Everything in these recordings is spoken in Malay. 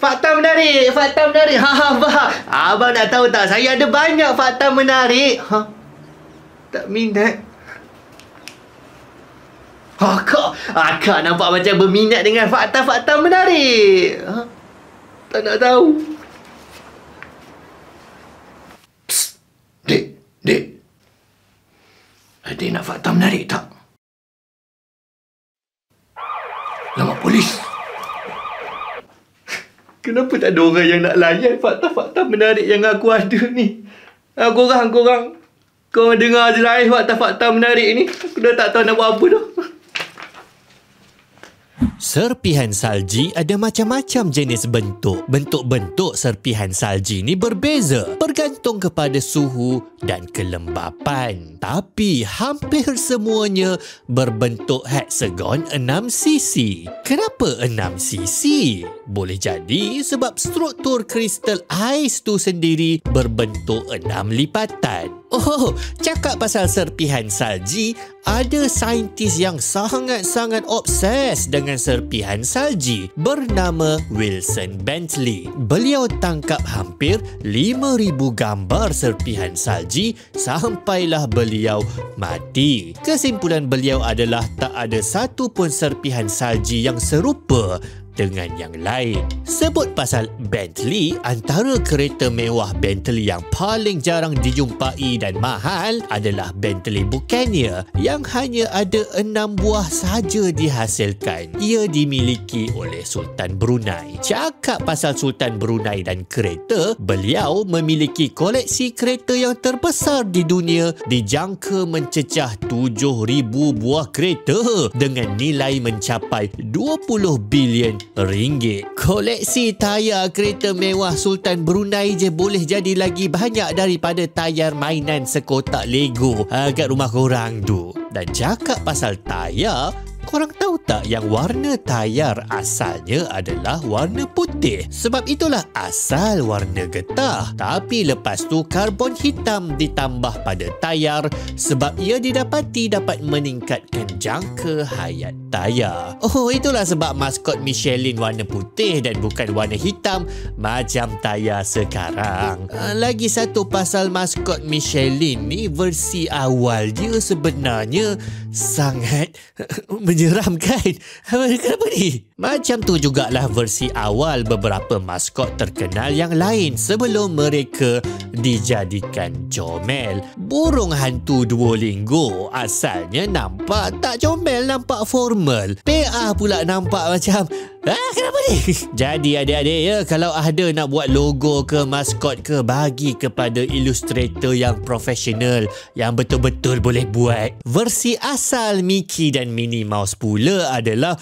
Fakta menarik. Abang. Abang nak tahu tak? Saya ada banyak fakta menarik. Tak minat. Akak nampak macam berminat dengan fakta-fakta menarik. Tak nak tahu. Psst. Dek. Adik nak fakta menarik tak? Lama polis. Kenapa tak ada orang yang nak layan fakta-fakta menarik yang aku ada ni? Korang dengar je lah fakta-fakta menarik ni. Aku dah tak tahu nak buat apa dah. Serpihan salji ada macam-macam jenis bentuk. Bentuk-bentuk serpihan salji ni berbeza bergantung kepada suhu dan kelembapan. Tapi hampir semuanya berbentuk heksagon 6cc. Kenapa 6cc? Boleh jadi sebab struktur kristal ais tu sendiri berbentuk 6 lipatan. Oh, cakap pasal serpihan salji, ada saintis yang sangat-sangat obses dengan serpihan salji bernama Wilson Bentley. Beliau tangkap hampir 5,000 gambar serpihan salji sampailah beliau mati. Kesimpulan beliau adalah tak ada satu pun serpihan salji yang serupa dengan yang lain. Sebut pasal Bentley, antara kereta mewah Bentley yang paling jarang dijumpai dan mahal adalah Bentley Buccaneer yang hanya ada 6 buah sahaja dihasilkan. Ia dimiliki oleh Sultan Brunei. Cakap pasal Sultan Brunei dan kereta, beliau memiliki koleksi kereta yang terbesar di dunia, dijangka mencecah 7,000 buah kereta dengan nilai mencapai 20 bilion ringgit. Koleksi tayar kereta mewah Sultan Brunei je boleh jadi lagi banyak daripada tayar mainan sekotak Lego kat rumah korang tu. Dan cakap pasal tayar, korang tahu tak yang warna tayar asalnya adalah warna putih? Sebab itulah asal warna getah. Tapi lepas tu karbon hitam ditambah pada tayar sebab ia didapati dapat meningkatkan jangka hayat tayar. Oh, itulah sebab maskot Michelin warna putih dan bukan warna hitam macam tayar sekarang. Lagi satu pasal maskot Michelin ni, versi awal dia sebenarnya sangat menyeramkan. Kenapa ni? Macam tu jugalah versi awal beberapa maskot terkenal yang lain sebelum mereka dijadikan comel. Burung hantu Duolingo asalnya nampak tak comel, nampak formal. PA pula nampak macam kenapa ni? Jadi adik-adik ya, kalau ada nak buat logo ke maskot ke, bagi kepada ilustrator yang profesional, yang betul-betul boleh buat. Versi asal Mickey dan Minnie Mouse pula adalah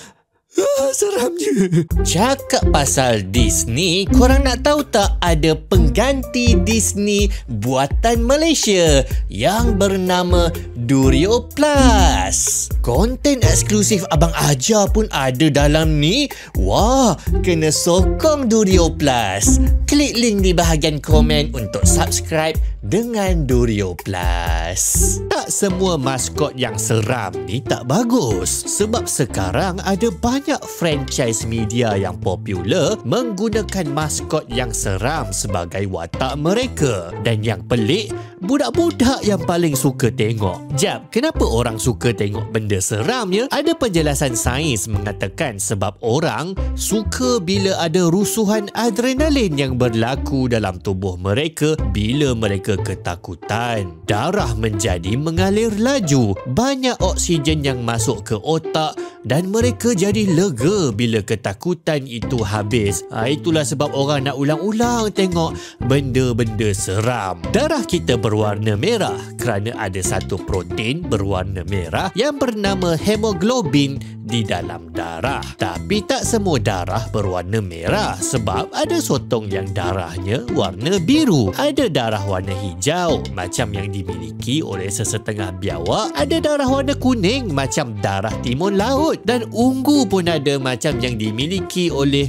seramnya. Cakap pasal Disney, korang nak tahu tak ada pengganti Disney buatan Malaysia yang bernama Durio Plus. Konten eksklusif Abang Ajar pun ada dalam ni. Wah, kena sokong Durio Plus. Klik link di bahagian komen untuk subscribe dengan Durio Plus. Tak semua maskot yang seram ni tak bagus. Sebab sekarang ada banyak franchise media yang popular menggunakan maskot yang seram sebagai watak mereka. Dan yang pelik, budak-budak yang paling suka tengok. Jap, kenapa orang suka tengok benda seram ya? Ada penjelasan sains mengatakan sebab orang suka bila ada rusuhan adrenalin yang berlaku dalam tubuh mereka bila mereka ketakutan. Darah menjadi mengalir laju, banyak oksigen yang masuk ke otak dan mereka jadi lega bila ketakutan itu habis. Itulah sebab orang nak ulang-ulang tengok benda-benda seram. Darah kita berwarna merah kerana ada satu protein berwarna merah yang bernama hemoglobin di dalam darah. Tapi tak semua darah berwarna merah sebab ada sotong yang darahnya warna biru. Ada darah warna hijau macam yang dimiliki oleh sesetengah biawak. Ada darah warna kuning macam darah timun laut. Dan ungu pun ada macam yang dimiliki oleh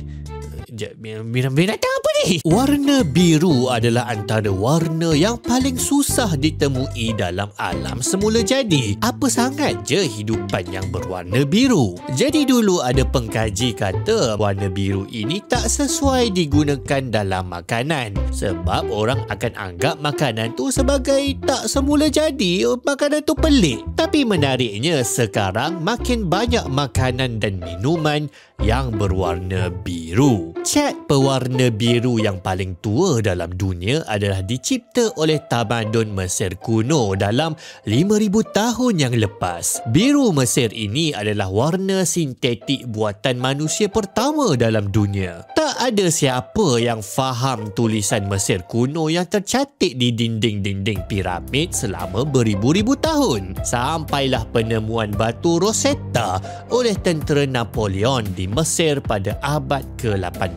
binatang apa ni? Warna biru adalah antara warna yang paling susah ditemui dalam alam semula jadi. Apa sangat je hidupan yang berwarna biru? Jadi dulu ada pengkaji kata warna biru ini tak sesuai digunakan dalam makanan sebab orang akan anggap makanan tu sebagai tak semula jadi, makanan tu pelik. Tapi menariknya sekarang makin banyak makanan dan minuman yang berwarna biru. Cat pewarna biru yang paling tua dalam dunia adalah dicipta oleh tamadun Mesir kuno dalam 5,000 tahun yang lepas. Biru Mesir ini adalah warna sintetik buatan manusia pertama dalam dunia. Tak ada siapa yang faham tulisan Mesir kuno yang tercatat di dinding-dinding piramid selama beribu-ribu tahun. Sampailah penemuan batu Rosetta oleh tentera Napoleon di Mesir pada abad ke-18.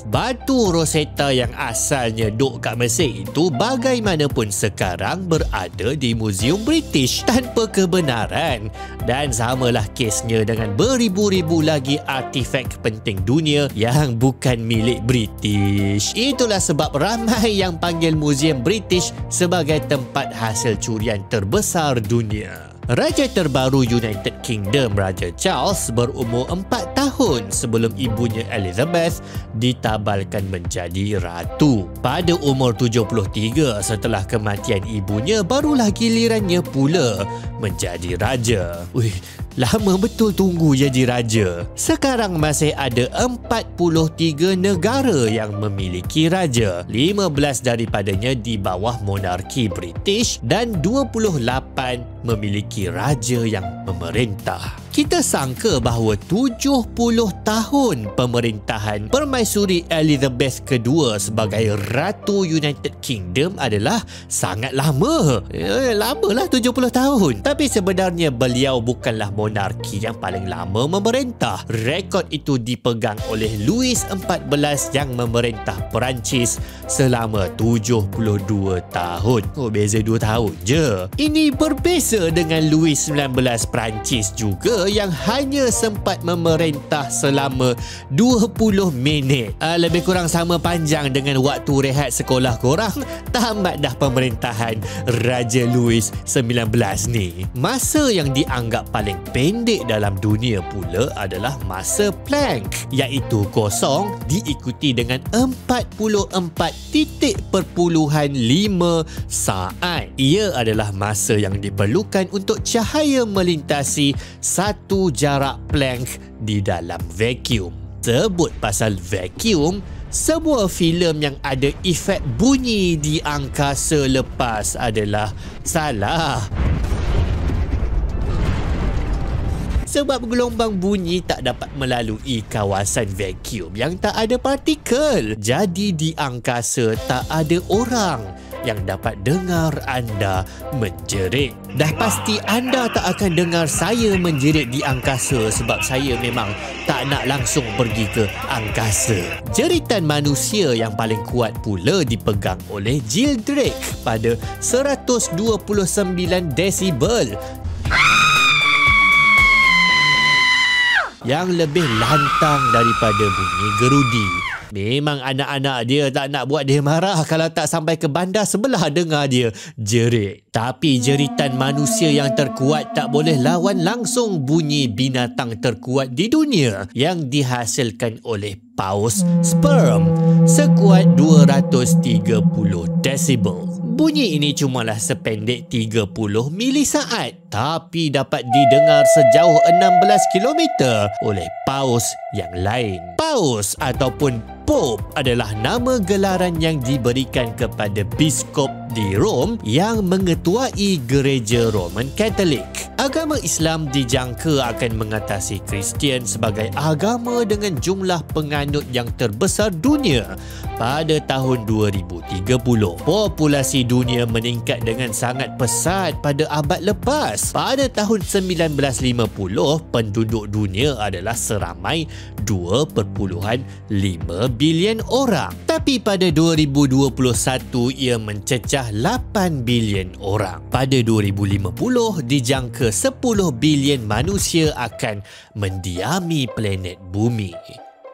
Batu Rosetta yang asalnya duk kat Mesir itu bagaimanapun sekarang berada di Museum British tanpa kebenaran. Dan samalah kesnya dengan beribu-ribu lagi artifak penting dunia yang bukan milik British. Itulah sebab ramai yang panggil Museum British sebagai tempat hasil curian terbesar dunia. Raja terbaru United Kingdom, Raja Charles, berumur 4 tahun sebelum ibunya Elizabeth ditabalkan menjadi ratu. Pada umur 73 setelah kematian ibunya, barulah gilirannya pula menjadi raja. Wih, lama betul tunggu jadi raja. Sekarang masih ada 43 negara yang memiliki raja. 15 daripadanya di bawah monarki British dan 28 memiliki raja yang memerintah. Kita sangka bahawa 70 tahun pemerintahan Permaisuri Elizabeth II sebagai Ratu United Kingdom adalah sangat lama. Lamalah 70 tahun. Tapi sebenarnya beliau bukanlah monarki yang paling lama memerintah. Rekod itu dipegang oleh Louis XIV yang memerintah Perancis selama 72 tahun. Oh, beza 2 tahun je. Ini berbeza dengan Louis XIX Perancis juga yang hanya sempat memerintah selama 20 minit. Lebih kurang sama panjang dengan waktu rehat sekolah korang. Tamat dah pemerintahan Raja Louis XIX ni. Masa yang dianggap paling pendek dalam dunia pula adalah masa Planck, iaitu kosong diikuti dengan 44.5 saat. Ia adalah masa yang diperlukan untuk cahaya melintasi satu jarak Planck di dalam vacuum. Sebut pasal vacuum, sebuah filem yang ada efek bunyi di angkasa lepas adalah salah. Sebab gelombang bunyi tak dapat melalui kawasan vacuum yang tak ada partikel. Jadi di angkasa tak ada orang yang dapat dengar anda menjerit. Dah pasti anda tak akan dengar saya menjerit di angkasa sebab saya memang tak nak langsung pergi ke angkasa. Jeritan manusia yang paling kuat pula dipegang oleh Jill Drake pada 129 desibel, yang lebih lantang daripada bunyi gerudi. Memang anak-anak dia tak nak buat dia marah kalau tak sampai ke bandar sebelah dengar dia jerit. Tapi jeritan manusia yang terkuat tak boleh lawan langsung bunyi binatang terkuat di dunia yang dihasilkan oleh paus sperm sekuat 230 desibel. Bunyi ini cumalah sependek 30 milisaat tapi dapat didengar sejauh 16 km oleh paus yang lain. Paus ataupun Pope adalah nama gelaran yang diberikan kepada biskop di Rom yang mengetuai gereja Roman Katolik. Agama Islam dijangka akan mengatasi Kristian sebagai agama dengan jumlah penganut yang terbesar dunia pada tahun 2030. Populasi dunia meningkat dengan sangat pesat pada abad lepas. Pada tahun 1950, penduduk dunia adalah seramai 2.5 bilion orang. Tapi pada 2021 ia mencecah 8 bilion orang. Pada 2050 dijangka 10 bilion manusia akan mendiami planet bumi.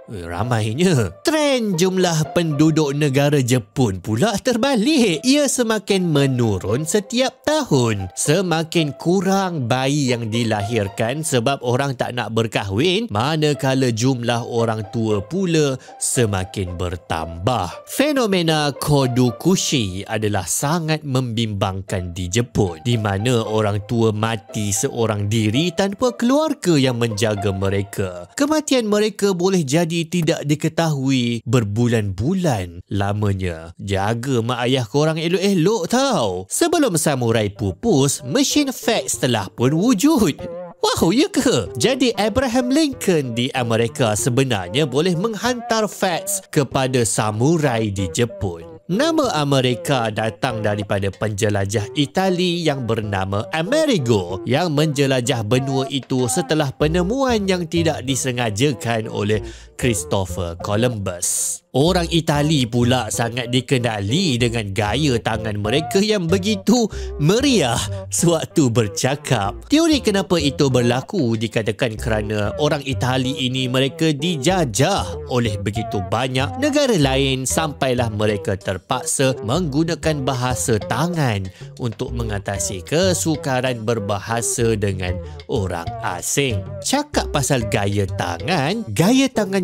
Ramainya. Trend jumlah penduduk negara Jepun pula terbalik. Ia semakin menurun setiap tahun. Semakin kurang bayi yang dilahirkan sebab orang tak nak berkahwin, manakala jumlah orang tua pula semakin bertambah. Fenomena kodokushi adalah sangat membimbangkan di Jepun, di mana orang tua mati seorang diri tanpa keluarga yang menjaga mereka. Kematian mereka boleh jadi tidak diketahui berbulan-bulan lamanya. Jaga mak ayah korang elok-elok tau. Sebelum samurai pupus, mesin fax telah pun wujud. Wow, ya ke? Jadi Abraham Lincoln di Amerika sebenarnya boleh menghantar fax kepada samurai di Jepun. Nama Amerika datang daripada penjelajah Itali yang bernama Amerigo yang menjelajah benua itu setelah penemuan yang tidak disengajakan oleh Christopher Columbus. Orang Itali pula sangat dikenali dengan gaya tangan mereka yang begitu meriah sewaktu bercakap. Teori kenapa itu berlaku dikatakan kerana orang Itali ini mereka dijajah oleh begitu banyak negara lain sampailah mereka terpaksa menggunakan bahasa tangan untuk mengatasi kesukaran berbahasa dengan orang asing. Cakap pasal gaya tangan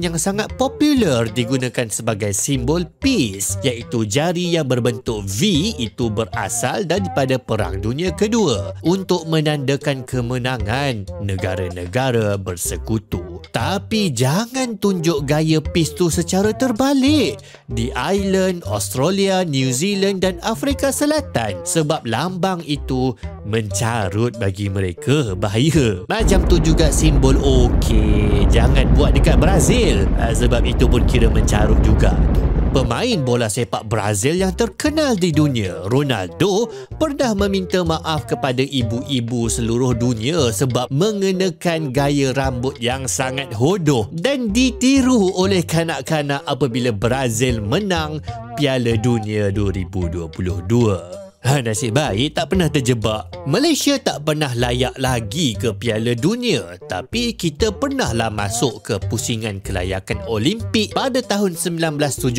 yang sangat popular digunakan sebagai simbol peace, iaitu jari yang berbentuk V itu berasal daripada Perang Dunia Kedua untuk menandakan kemenangan negara-negara bersekutu. Tapi jangan tunjuk gaya peace tu secara terbalik di Ireland, Australia, New Zealand dan Afrika Selatan sebab lambang itu mencarut bagi mereka, bahaya. Macam tu juga simbol okey, jangan buat dekat Brazil sebab itu pun kira mencarut juga tu. Pemain bola sepak Brazil yang terkenal di dunia, Ronaldo, pernah meminta maaf kepada ibu-ibu seluruh dunia sebab mengenakan gaya rambut yang sangat hodoh dan ditiru oleh kanak-kanak apabila Brazil menang Piala Dunia 2022. Nasib baik tak pernah terjebak. Malaysia tak pernah layak lagi ke Piala Dunia, tapi kita pernahlah masuk ke pusingan kelayakan Olimpik pada tahun 1972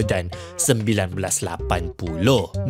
dan 1980.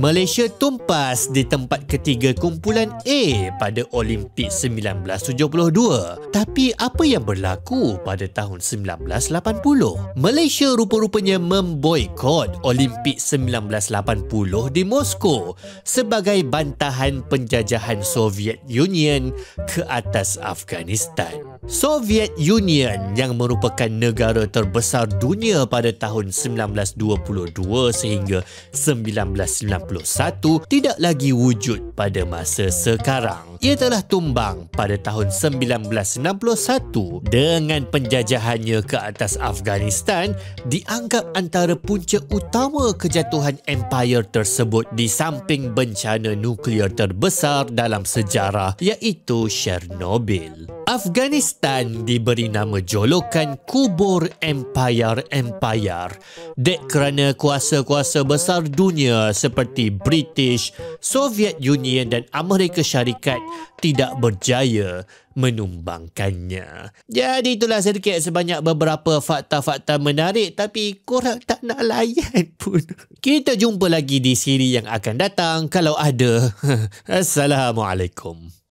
Malaysia tumpas di tempat ketiga kumpulan A pada Olimpik 1972. Tapi apa yang berlaku pada tahun 1980? Malaysia rupa-rupanya memboikot Olimpik 1980 di Moskow sebagai bantahan penjajahan Soviet Union ke atas Afghanistan. Soviet Union yang merupakan negara terbesar dunia pada tahun 1922 sehingga 1991 tidak lagi wujud pada masa sekarang. Ia telah tumbang pada tahun 1961 dengan penjajahannya ke atas Afghanistan dianggap antara punca utama kejatuhan empayar tersebut di samping bencana nuklear terbesar dalam sejarah iaitu Chernobyl. Afghanistan diberi nama jolokan kubur empayar-empayar dek kerana kuasa-kuasa besar dunia seperti British, Soviet Union dan Amerika Syarikat tidak berjaya menumbangkannya. Jadi itulah sedikit sebanyak beberapa fakta-fakta menarik tapi korang tak nak layan pun. Kita jumpa lagi di siri yang akan datang kalau ada. Assalamualaikum.